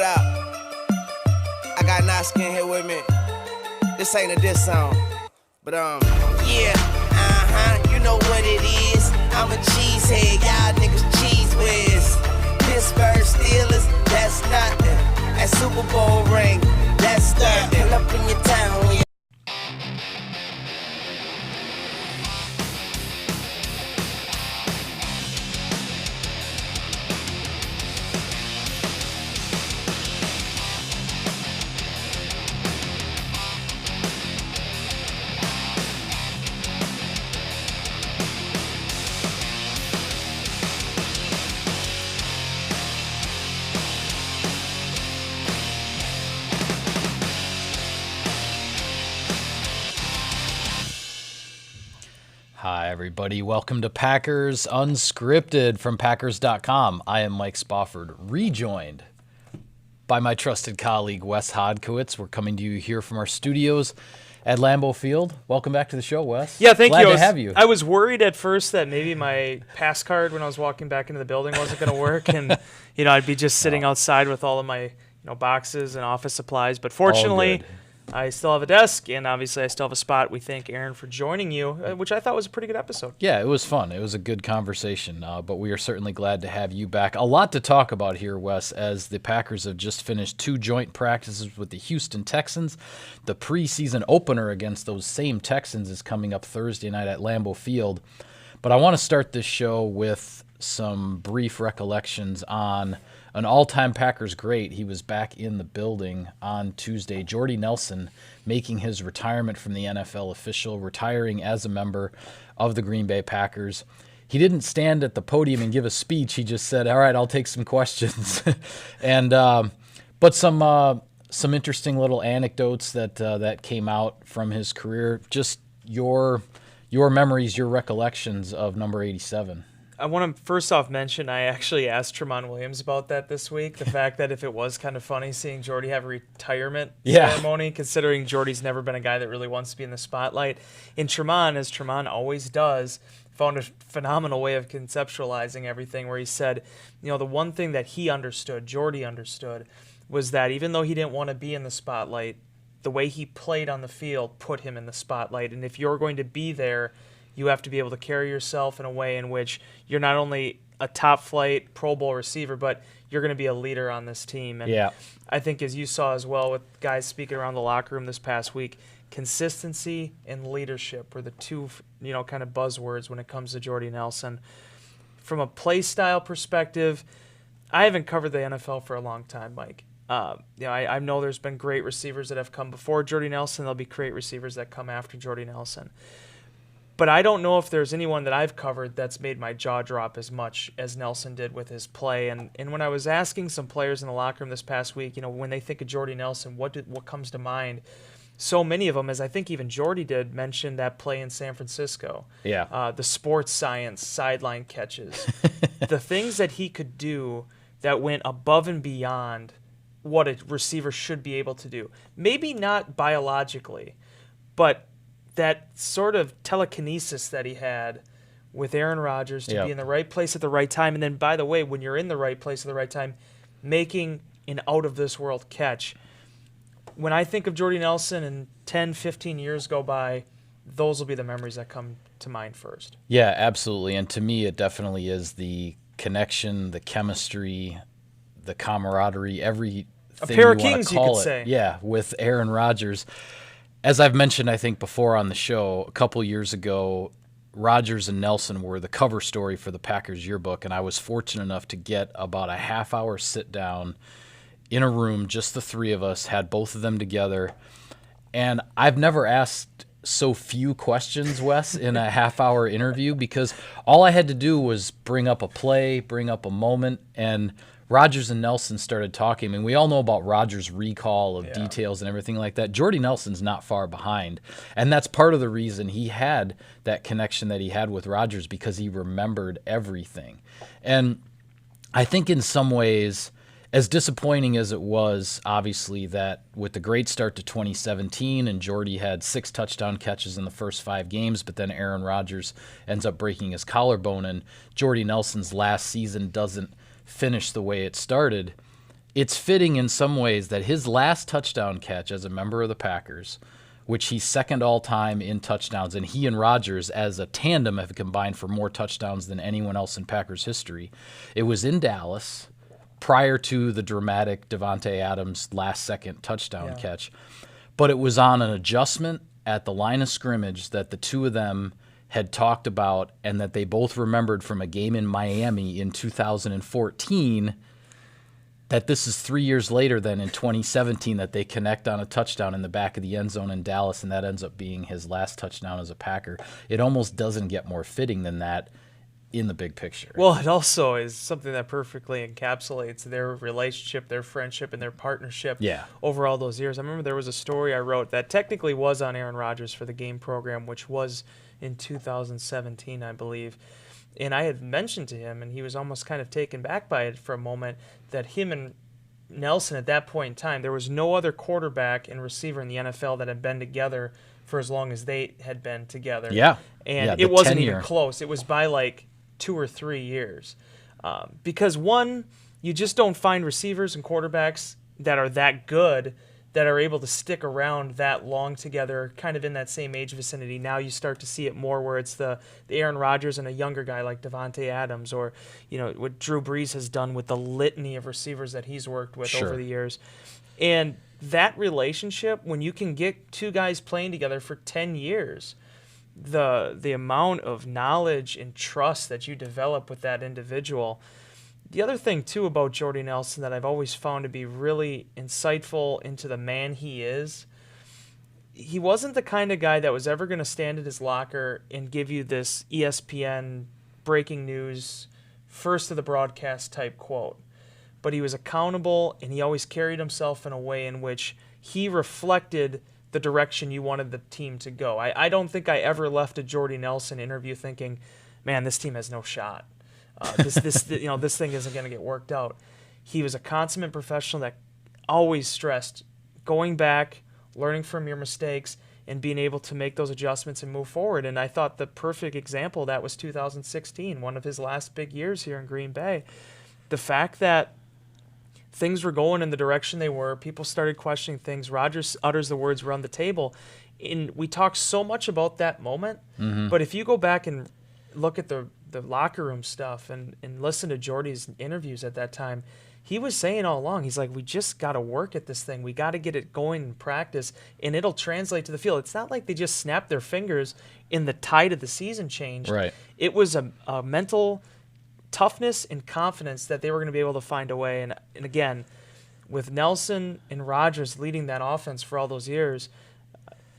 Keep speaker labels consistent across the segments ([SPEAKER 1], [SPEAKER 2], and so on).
[SPEAKER 1] up? I got Naskin here with me. This ain't a diss song, but yeah, you know what it is. I'm a cheesehead, y'all niggas cheese whiz. Pittsburgh Steelers, that's nothing. That Super Bowl ring, that's nothing. Pull up in your town when you
[SPEAKER 2] Hi, everybody. Welcome to Packers Unscripted from Packers.com. I am Mike Spofford, rejoined by my trusted colleague, Wes Hodkiewicz. We're coming to you here from our studios at Lambeau Field. Welcome back to the show, Wes.
[SPEAKER 3] Yeah, thank you.
[SPEAKER 2] Glad to have you.
[SPEAKER 3] I was worried at first that maybe my pass card when I was walking back into the building wasn't going to work, and I'd be just sitting outside with all of my boxes and office supplies. But fortunately, I still have a desk, and obviously I still have a spot. We thank Aaron for joining you, which I thought was a pretty good episode.
[SPEAKER 2] Yeah, it was fun. It was a good conversation, but we are certainly glad to have you back. A lot to talk about here, Wes, as the Packers have just finished 2 joint practices with the Houston Texans. The preseason opener against those same Texans is coming up Thursday night at Lambeau Field. But I want to start this show with some brief recollections on an all-time Packers great. He was back in the building on Tuesday. Jordy Nelson making his retirement from the NFL official, retiring as a member of the Green Bay Packers. He didn't stand at the podium and give a speech. He just said, "All right, I'll take some questions." But some interesting little anecdotes that came out from his career. Just your memories, your recollections of number 87.
[SPEAKER 3] I want to first off mention I actually asked Tramon Williams about that this week. The fact that if it was kind of funny seeing Jordy have a retirement ceremony, considering Jordy's never been a guy that really wants to be in the spotlight. And Tramon, as Tramon always does, found a phenomenal way of conceptualizing everything where he said, the one thing that he understood, Jordy understood, was that even though he didn't want to be in the spotlight, the way he played on the field put him in the spotlight. And if you're going to be there, you have to be able to carry yourself in a way in which you're not only a top-flight Pro Bowl receiver, but you're going to be a leader on this team. And I think, as you saw as well with guys speaking around the locker room this past week, consistency and leadership were the two, kind of buzzwords when it comes to Jordy Nelson. From a play style perspective, I haven't covered the NFL for a long time, Mike. I know there's been great receivers that have come before Jordy Nelson. There'll be great receivers that come after Jordy Nelson. But I don't know if there's anyone that I've covered that's made my jaw drop as much as Nelson did with his play. And when I was asking some players in the locker room this past week, when they think of Jordy Nelson, what comes to mind? So many of them, as I think even Jordy did, mention that play in San Francisco. Yeah. The sports science, sideline catches. The things that he could do that went above and beyond what a receiver should be able to do. Maybe not biologically, but that sort of telekinesis that he had with Aaron Rodgers to be in the right place at the right time. And then, by the way, when you're in the right place at the right time, making an out-of-this-world catch. When I think of Jordy Nelson and 10, 15 years go by, those will be the memories that come to mind first.
[SPEAKER 2] Yeah, absolutely. And to me, it definitely is the connection, the chemistry, the camaraderie, everything
[SPEAKER 3] a pair of
[SPEAKER 2] you want
[SPEAKER 3] kings,
[SPEAKER 2] to call
[SPEAKER 3] you could
[SPEAKER 2] it.
[SPEAKER 3] say.
[SPEAKER 2] Yeah, with Aaron Rodgers. As I've mentioned, I think, before on the show, a couple years ago, Rodgers and Nelson were the cover story for the Packers yearbook, and I was fortunate enough to get about a half-hour sit-down in a room, just the three of us, had both of them together. And I've never asked so few questions, Wes, in a half-hour interview, because all I had to do was bring up a play, bring up a moment, and Rodgers and Nelson started talking. I mean, we all know about Rodgers' recall of details and everything like that. Jordy Nelson's not far behind, and that's part of the reason he had that connection that he had with Rodgers, because he remembered everything. And I think in some ways, as disappointing as it was, obviously, that with the great start to 2017, and Jordy had 6 touchdown catches in the first 5 games, but then Aaron Rodgers ends up breaking his collarbone, and Jordy Nelson's last season doesn't finish the way it started. it's fitting in some ways that his last touchdown catch as a member of the Packers, which he's second all-time in touchdowns, and he and Rodgers as a tandem have combined for more touchdowns than anyone else in Packers history. It was in Dallas prior to the dramatic Davante Adams last-second touchdown catch, but it was on an adjustment at the line of scrimmage that the two of them had talked about and that they both remembered from a game in Miami in 2014, that this is 3 years later than in 2017 that they connect on a touchdown in the back of the end zone in Dallas, and that ends up being his last touchdown as a Packer. It almost doesn't get more fitting than that in the big picture.
[SPEAKER 3] Well, it also is something that perfectly encapsulates their relationship, their friendship, and their partnership over all those years. I remember there was a story I wrote that technically was on Aaron Rodgers for the game program, which was in 2017, I believe. And I had mentioned to him, and he was almost kind of taken back by it for a moment, that him and Nelson at that point in time, there was no other quarterback and receiver in the NFL that had been together for as long as they had been together. And it wasn't even close. It was by like 2 or 3 years. Because one, you just don't find receivers and quarterbacks that are that good that are able to stick around that long together, kind of in that same age vicinity. Now you start to see it more where it's the Aaron Rodgers and a younger guy like Davante Adams, or what Drew Brees has done with the litany of receivers that he's worked with over the years. And that relationship, when you can get two guys playing together for 10 years, the amount of knowledge and trust that you develop with that individual. The other thing, too, about Jordy Nelson that I've always found to be really insightful into the man he is, he wasn't the kind of guy that was ever going to stand at his locker and give you this ESPN breaking news, first of the broadcast type quote. But he was accountable, and he always carried himself in a way in which he reflected the direction you wanted the team to go. I don't think I ever left a Jordy Nelson interview thinking, man, this team has no shot. This thing isn't going to get worked out. He was a consummate professional that always stressed going back, learning from your mistakes, and being able to make those adjustments and move forward. And I thought the perfect example of that was 2016, one of his last big years here in Green Bay. The fact that things were going in the direction they were, people started questioning things. Rodgers utters the words, "We're on the table." And we talk so much about that moment, but if you go back and look at the locker room stuff and listen to Jordy's interviews at that time, he was saying all along, he's like, we just got to work at this thing. We got to get it going in practice, and it'll translate to the field. It's not like they just snapped their fingers in the tide of the season changed.
[SPEAKER 2] Right.
[SPEAKER 3] It was a mental toughness and confidence that they were going to be able to find a way. And again, with Nelson and Rodgers leading that offense for all those years,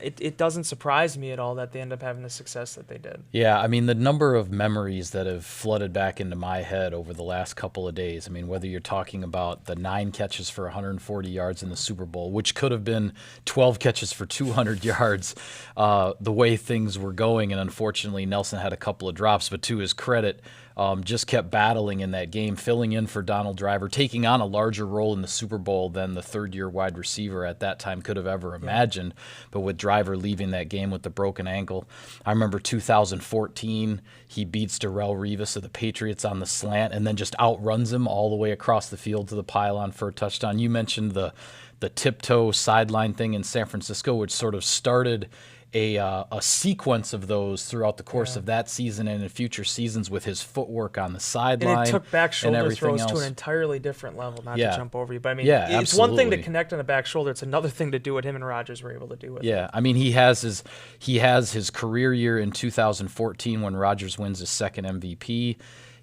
[SPEAKER 3] it doesn't surprise me at all that they end up having the success that they did.
[SPEAKER 2] Yeah, I mean, the number of memories that have flooded back into my head over the last couple of days, I mean, whether you're talking about the 9 catches for 140 yards in the Super Bowl, which could have been 12 catches for 200 yards, the way things were going, and unfortunately Nelson had a couple of drops, but to his credit, just kept battling in that game, filling in for Donald Driver, taking on a larger role in the Super Bowl than the third-year wide receiver at that time could have ever imagined. But with Driver leaving that game with the broken ankle, I remember 2014, he beats Darrelle Revis of the Patriots on the slant and then just outruns him all the way across the field to the pylon for a touchdown. You mentioned the tiptoe sideline thing in San Francisco, which sort of started a sequence of those throughout the course of that season and in future seasons with his footwork on the sideline.
[SPEAKER 3] And it took back shoulder throws
[SPEAKER 2] else
[SPEAKER 3] to an entirely different level, not to jump over you. But I mean,
[SPEAKER 2] it's
[SPEAKER 3] absolutely one thing to connect on the back shoulder. It's another thing to do what him and Rodgers were able to do with it.
[SPEAKER 2] I mean, he has his career year in 2014 when Rodgers wins his second MVP.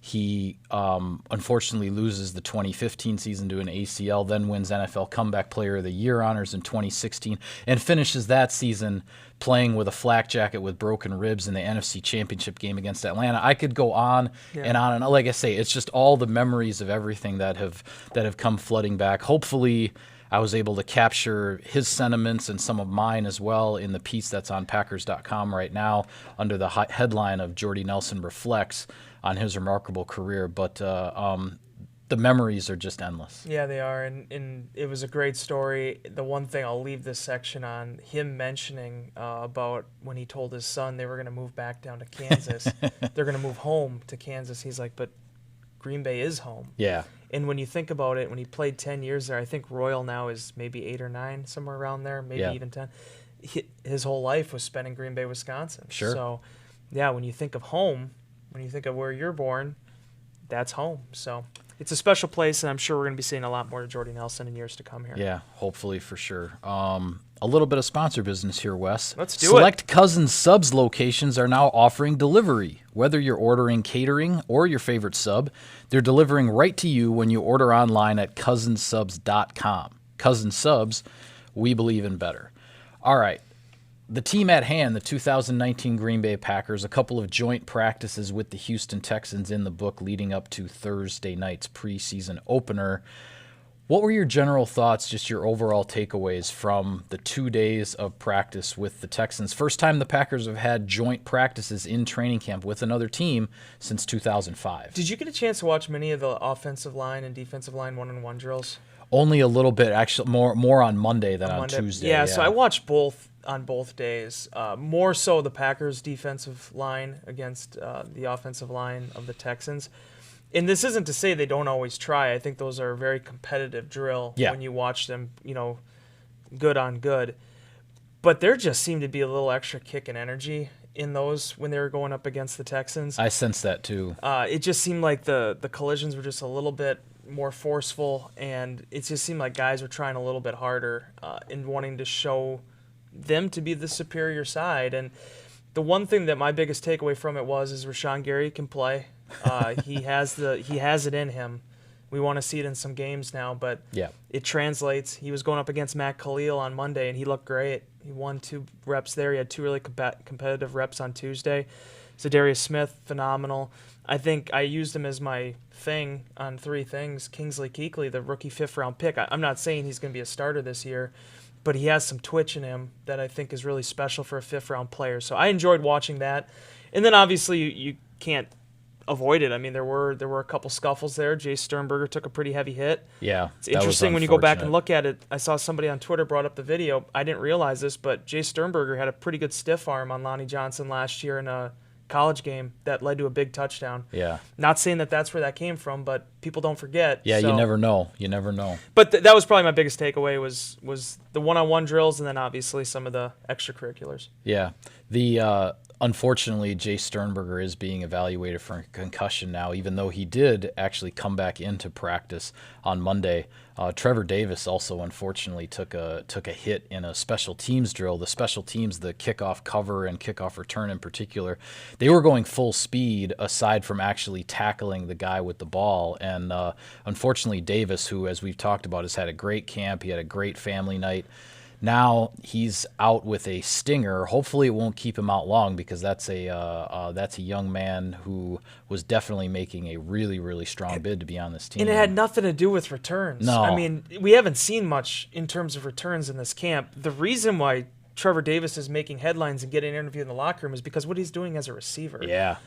[SPEAKER 2] He unfortunately loses the 2015 season to an ACL, then wins NFL Comeback Player of the Year honors in 2016, and finishes that season playing with a flak jacket with broken ribs in the NFC Championship game against Atlanta. I could go on and on, and like I say, it's just all the memories of everything that have come flooding back. Hopefully, I was able to capture his sentiments and some of mine as well in the piece that's on Packers.com right now under the headline of Jordy Nelson Reflects on his remarkable career. But the memories are just endless.
[SPEAKER 3] Yeah, they are, and it was a great story. The one thing I'll leave this section on, him mentioning about when he told his son they were going to move back down to Kansas. They're going to move home to Kansas. He's like, but Green Bay is home.
[SPEAKER 2] Yeah.
[SPEAKER 3] And when you think about it, when he played 10 years there, I think Royal now is maybe 8 or 9, somewhere around there, maybe even 10. His whole life was spent in Green Bay, Wisconsin.
[SPEAKER 2] Sure.
[SPEAKER 3] So, yeah, when you think of home, when you think of where you're born, that's home. So it's a special place, and I'm sure we're going to be seeing a lot more of Jordy Nelson in years to come here.
[SPEAKER 2] Yeah, hopefully for sure. A little bit of sponsor business here, Wes.
[SPEAKER 3] Let's do
[SPEAKER 2] Select Cousins Subs locations are now offering delivery. Whether you're ordering catering or your favorite sub, they're delivering right to you when you order online at cousinsubs.com. Cousins Subs, we believe in better. All right. The team at hand, the 2019 Green Bay Packers, a couple of joint practices with the Houston Texans in the book leading up to Thursday night's preseason opener. What were your general thoughts, just your overall takeaways from the 2 days of practice with the Texans? First time the Packers have had joint practices in training camp with another team since 2005.
[SPEAKER 3] Did you get a chance to watch many of the offensive line and defensive line one-on-one drills?
[SPEAKER 2] Only a little bit, actually, more on Monday than on Tuesday.
[SPEAKER 3] Yeah, so I watched both on both days. More so the Packers' defensive line against the offensive line of the Texans. And this isn't to say they don't always try. I think those are a very competitive drill when you watch them, good on good. But there just seemed to be a little extra kick and energy in those when they were going up against the Texans.
[SPEAKER 2] I sensed that too.
[SPEAKER 3] It just seemed like the collisions were just a little bit more forceful, and it just seemed like guys were trying a little bit harder in wanting to show them to be the superior side. And the one thing that my biggest takeaway from it is Rashawn Gary can play. He has it in him. We want to see it in some games now, but it translates. He was going up against Matt Khalil on Monday, and he looked great. He won 2 reps there. He had 2 really competitive reps on Tuesday. Zadarius Smith, phenomenal. I think I used him as my thing on 3 things. Kingsley Kuechly, the rookie 5th-round pick. I'm not saying he's going to be a starter this year, but he has some twitch in him that I think is really special for a 5th-round player. So I enjoyed watching that. And then obviously you can't avoid it. I mean, there were a couple scuffles there. Jay Sternberger took a pretty heavy hit.
[SPEAKER 2] Yeah,
[SPEAKER 3] it's interesting when you go back and look at it. I saw somebody on Twitter brought up the video. I didn't realize this, but Jay Sternberger had a pretty good stiff arm on Lonnie Johnson last year in a college game that led to a big touchdown.
[SPEAKER 2] Yeah.
[SPEAKER 3] Not saying that that's where that came from, but people don't forget.
[SPEAKER 2] Yeah, so. You never know. You never know.
[SPEAKER 3] But that was probably my biggest takeaway was the one-on-one drills, and then obviously some of the extracurriculars.
[SPEAKER 2] Yeah. Unfortunately, Jay Sternberger is being evaluated for a concussion now, even though he did actually come back into practice on Monday. Trevor Davis also unfortunately took a hit in a special teams drill. The special teams, the kickoff cover and kickoff return in particular, they were going full speed aside from actually tackling the guy with the ball. And unfortunately, Davis, who, as we've talked about, has had a great camp, he had a great family night. Now he's out with a stinger. Hopefully it won't keep him out long, because that's a young man who was definitely making a really, really strong bid to be on this team.
[SPEAKER 3] And it had nothing to do with returns.
[SPEAKER 2] No.
[SPEAKER 3] I mean, we haven't seen much in terms of returns in this camp. The reason why Trevor Davis is making headlines and getting interviewed in the locker room is because what he's doing as a receiver.
[SPEAKER 2] Yeah.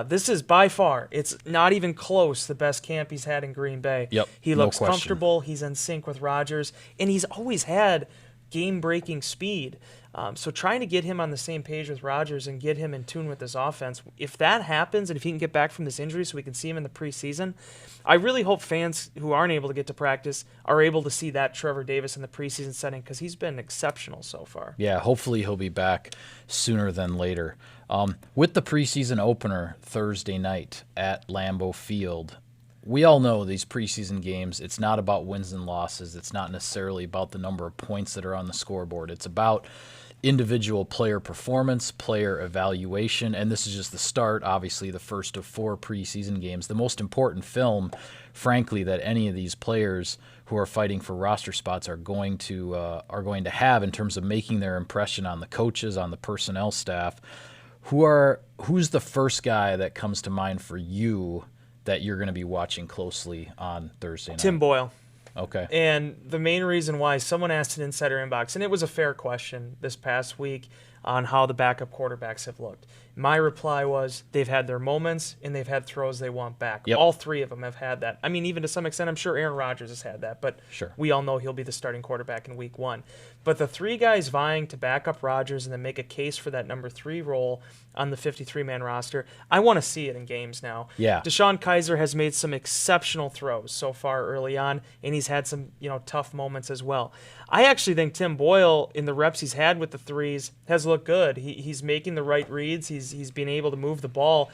[SPEAKER 3] This is by far, it's not even close, the best camp he's had in Green Bay.
[SPEAKER 2] Yep.
[SPEAKER 3] He looks comfortable. He's in sync with Rodgers, and he's always had game-breaking speed. So trying to get him on the same page with Rodgers and get him in tune with this offense, if that happens and if he can get back from this injury so we can see him in the preseason, I really hope fans who aren't able to get to practice are able to see that Trevor Davis in the preseason setting, because he's been exceptional so far.
[SPEAKER 2] Yeah, hopefully he'll be back sooner than later. With the preseason opener Thursday night at Lambeau Field, we all know these preseason games, it's not about wins and losses. It's not necessarily about the number of points that are on the scoreboard. It's about individual player performance, player evaluation, and this is just the start, obviously the first of 4 preseason games. The most important film, frankly, that any of these players who are fighting for roster spots are going to have in terms of making their impression on the coaches, on the personnel staff. Who's the first guy that comes to mind for you that you're going to be watching closely on Thursday night?
[SPEAKER 3] Tim Boyle.
[SPEAKER 2] Okay.
[SPEAKER 3] And the main reason why, someone asked an insider inbox, and it was a fair question this past week, on how the backup quarterbacks have looked. My reply was, they've had their moments, and they've had throws they want back.
[SPEAKER 2] Yep.
[SPEAKER 3] All three of them have had that. I mean, even to some extent, I'm sure Aaron Rodgers has had that, but
[SPEAKER 2] Sure.
[SPEAKER 3] we all know he'll be the starting quarterback in week 1. But the three guys vying to back up Rodgers and then make a case for that number 3 role on the 53-man roster, I want to see it in games now.
[SPEAKER 2] Yeah.
[SPEAKER 3] DeShone Kizer has made some exceptional throws so far early on, and he's had some tough moments as well. I actually think Tim Boyle, in the reps he's had with the threes, has looked good. He's making the right reads. He's being able to move the ball.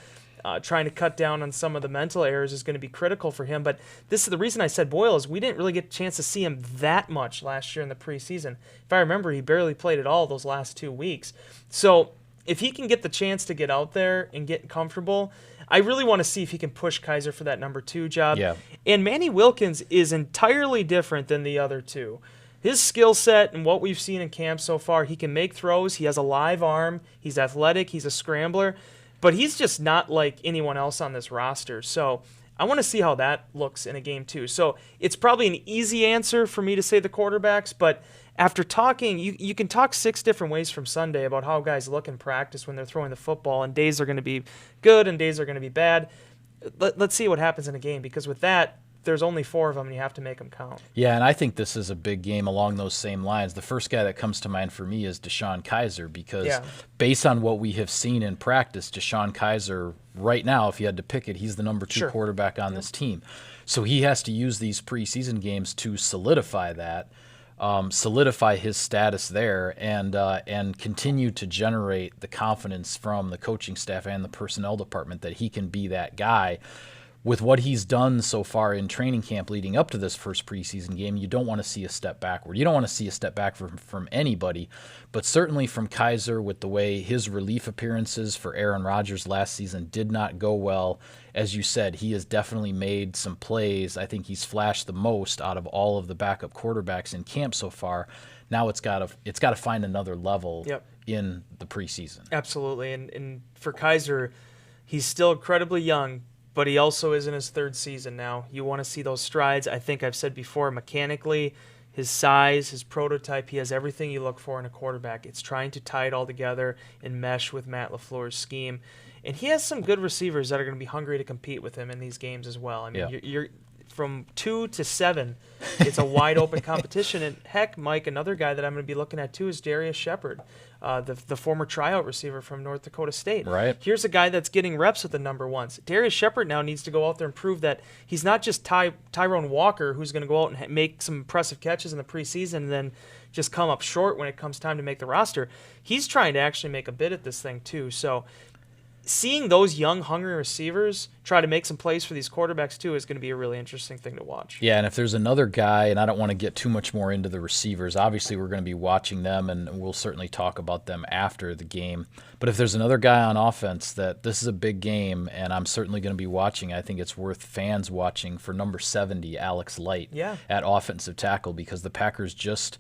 [SPEAKER 3] Trying to cut down on some of the mental errors is going to be critical for him. But this is the reason I said Boyle is we didn't really get a chance to see him that much last year in the preseason. If I remember, he barely played at all those last 2 weeks. So if he can get the chance to get out there and get comfortable, I really want to see if he can push Kizer for that number 2 job.
[SPEAKER 2] Yeah.
[SPEAKER 3] And Manny Wilkins is entirely different than the other two. His skill set and what we've seen in camp so far, he can make throws. He has a live arm. He's athletic. He's a scrambler. But he's just not like anyone else on this roster. So I want to see how that looks in a game too. So it's probably an easy answer for me to say the quarterbacks, but after talking, you can talk 6 different ways from Sunday about how guys look in practice when they're throwing the football, and days are going to be good and days are going to be bad. Let's see what happens in a game, because with that, there's only 4 of them and you have to make them count.
[SPEAKER 2] Yeah, and I think this is a big game along those same lines. The first guy that comes to mind for me is DeShone Kizer, because based on what we have seen in practice, DeShone Kizer right now, if you had to pick it, he's the number 2 quarterback on this team. So he has to use these preseason games to solidify that, solidify his status there, and continue to generate the confidence from the coaching staff and the personnel department that he can be that guy. With what he's done so far in training camp leading up to this first preseason game, you don't want to see a step backward. You don't want to see a step back from anybody, but certainly from Kizer, with the way his relief appearances for Aaron Rodgers last season did not go well. As you said, he has definitely made some plays. I think he's flashed the most out of all of the backup quarterbacks in camp so far. Now it's got to find another level in the preseason.
[SPEAKER 3] Absolutely, and for Kizer, he's still incredibly young, but he also is in his 3rd season now. You want to see those strides. I think I've said before, mechanically, his size, his prototype, he has everything you look for in a quarterback. It's trying to tie it all together and mesh with Matt LaFleur's scheme. And he has some good receivers that are going to be hungry to compete with him in these games as well. I mean, you're from 2 to 7, it's a wide open competition. And heck, Mike, another guy that I'm going to be looking at too is Darius Shepard, the former tryout receiver from North Dakota State.
[SPEAKER 2] Right.
[SPEAKER 3] Here's a guy that's getting reps with the number 1s. Darius Shepard now needs to go out there and prove that he's not just Tyrone Walker, who's going to go out and make some impressive catches in the preseason and then just come up short when it comes time to make the roster. He's trying to actually make a bid at this thing too. So seeing those young, hungry receivers try to make some plays for these quarterbacks too is going to be a really interesting thing to watch.
[SPEAKER 2] Yeah, and if there's another guy, and I don't want to get too much more into the receivers, obviously we're going to be watching them, and we'll certainly talk about them after the game. But if there's another guy on offense that this is a big game, and I'm certainly going to be watching, I think it's worth fans watching for number 70, Alex Light, at offensive tackle, because the Packers just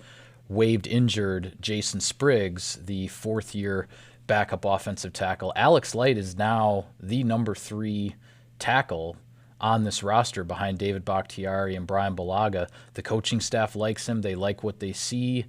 [SPEAKER 2] waived injured Jason Spriggs, the 4th-year backup offensive tackle. Alex Light is now the number 3 tackle on this roster behind David Bakhtiari and Brian Bulaga. The coaching staff likes him. They like what they see,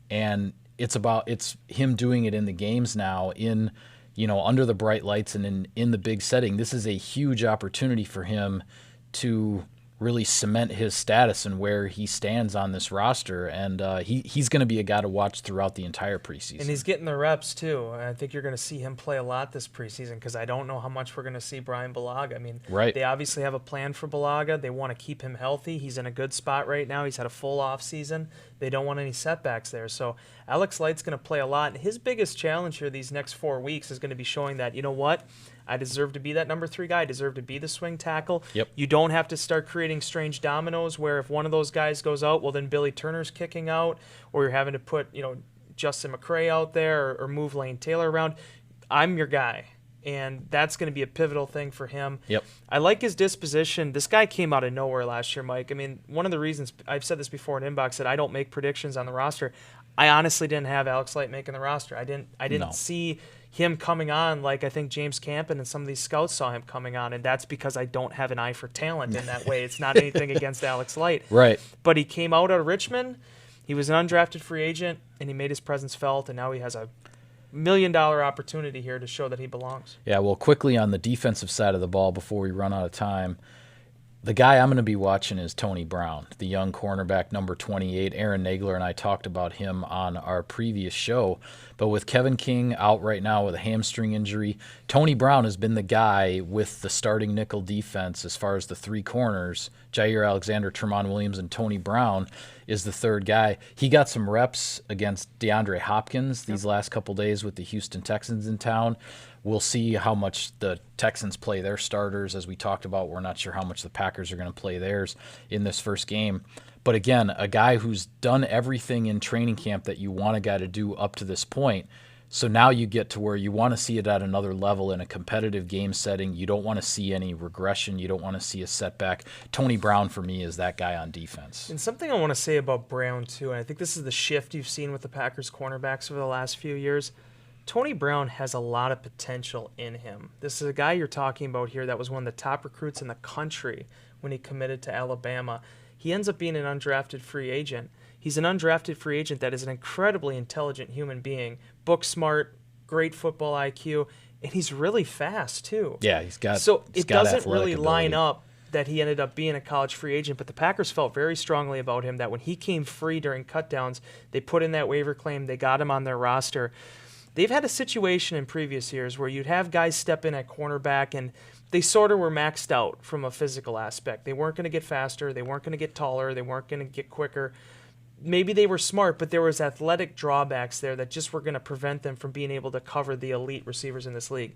[SPEAKER 2] and it's him doing it in the games now, in under the bright lights and in the big setting. This is a huge opportunity for him to really cement his status and where he stands on this roster, and he's going to be a guy to watch throughout the entire preseason. And
[SPEAKER 3] he's getting the reps too. I think you're going to see him play a lot this preseason, because I don't know how much we're going to see Brian Bulaga. I mean, they obviously have a plan for Bulaga. They want to keep him healthy. He's in a good spot right now. He's had a full off season. They don't want any setbacks there. So Alex Light's going to play a lot, and his biggest challenge here these next 4 weeks is going to be showing that, you know what, I deserve to be that number 3 guy. I deserve to be the swing tackle. You don't have to start creating strange dominoes where if one of those guys goes out, well, then Billy Turner's kicking out, or you're having to put, Justin McCray out there or move Lane Taylor around. I'm your guy, and that's going to be a pivotal thing for him. I like his disposition. This guy came out of nowhere last year, Mike. I mean, one of the reasons, I've said this before in Inbox, that I don't make predictions on the roster. I honestly didn't have Alex Light making the roster. I didn't see him coming on like I think James Campen and some of these scouts saw him coming on, and that's because I don't have an eye for talent in that way. It's not anything against Alex Light. But he came out of Richmond. He was an undrafted free agent, and he made his presence felt, and now he has a million-dollar opportunity here to show that he belongs.
[SPEAKER 2] Yeah, well, quickly on the defensive side of the ball before we run out of time, the guy I'm going to be watching is Tony Brown, the young cornerback, number 28. Aaron Nagler and I talked about him on our previous show. But with Kevin King out right now with a hamstring injury, Tony Brown has been the guy with the starting nickel defense as far as the three corners. Jair Alexander, Tramon Williams, and Tony Brown is the third guy. He got some reps against DeAndre Hopkins these last couple days with the Houston Texans in town. We'll see how much the Texans play their starters. As we talked about, we're not sure how much the Packers are going to play theirs in this first game. But again, a guy who's done everything in training camp that you want a guy to do up to this point. So now you get to where you want to see it at another level in a competitive game setting. You don't want to see any regression. You don't want to see a setback. Tony Brown, for me, is that guy on defense.
[SPEAKER 3] And something I want to say about Brown, too, and I think this is the shift you've seen with the Packers cornerbacks over the last few years. Tony Brown has a lot of potential in him. This is a guy you're talking about here that was one of the top recruits in the country when he committed to Alabama. He ends up being an undrafted free agent. He's an undrafted free agent that is an incredibly intelligent human being, book smart, great football IQ, and he's really fast too.
[SPEAKER 2] Yeah, he's got.
[SPEAKER 3] So
[SPEAKER 2] it
[SPEAKER 3] doesn't really line up that he ended up being a college free agent, but the Packers felt very strongly about him that when he came free during cutdowns, they put in that waiver claim, they got him on their roster. They've had a situation in previous years where you'd have guys step in at cornerback and they sort of were maxed out from a physical aspect. They weren't going to get faster. They weren't going to get taller. They weren't going to get quicker. Maybe they were smart, but there was athletic drawbacks there that just were going to prevent them from being able to cover the elite receivers in this league.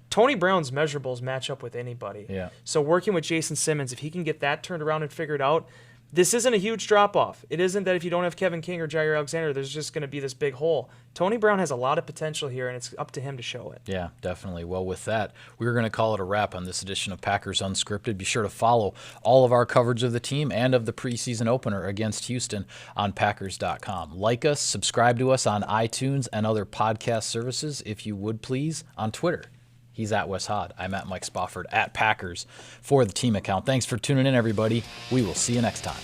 [SPEAKER 3] Tony Brown's measurables match up with anybody.
[SPEAKER 2] Yeah.
[SPEAKER 3] So working with Jason Simmons, if he can get that turned around and figured out, this isn't a huge drop-off. It isn't that if you don't have Kevin King or Jair Alexander, there's just going to be this big hole. Tony Brown has a lot of potential here, and it's up to him to show it.
[SPEAKER 2] Yeah, definitely. Well, with that, we're going to call it a wrap on this edition of Packers Unscripted. Be sure to follow all of our coverage of the team and of the preseason opener against Houston on Packers.com. Like us, subscribe to us on iTunes and other podcast services, if you would please, on Twitter. He's at Wes Hod. I'm at Mike Spofford at Packers for the team account. Thanks for tuning in, everybody. We will see you next time.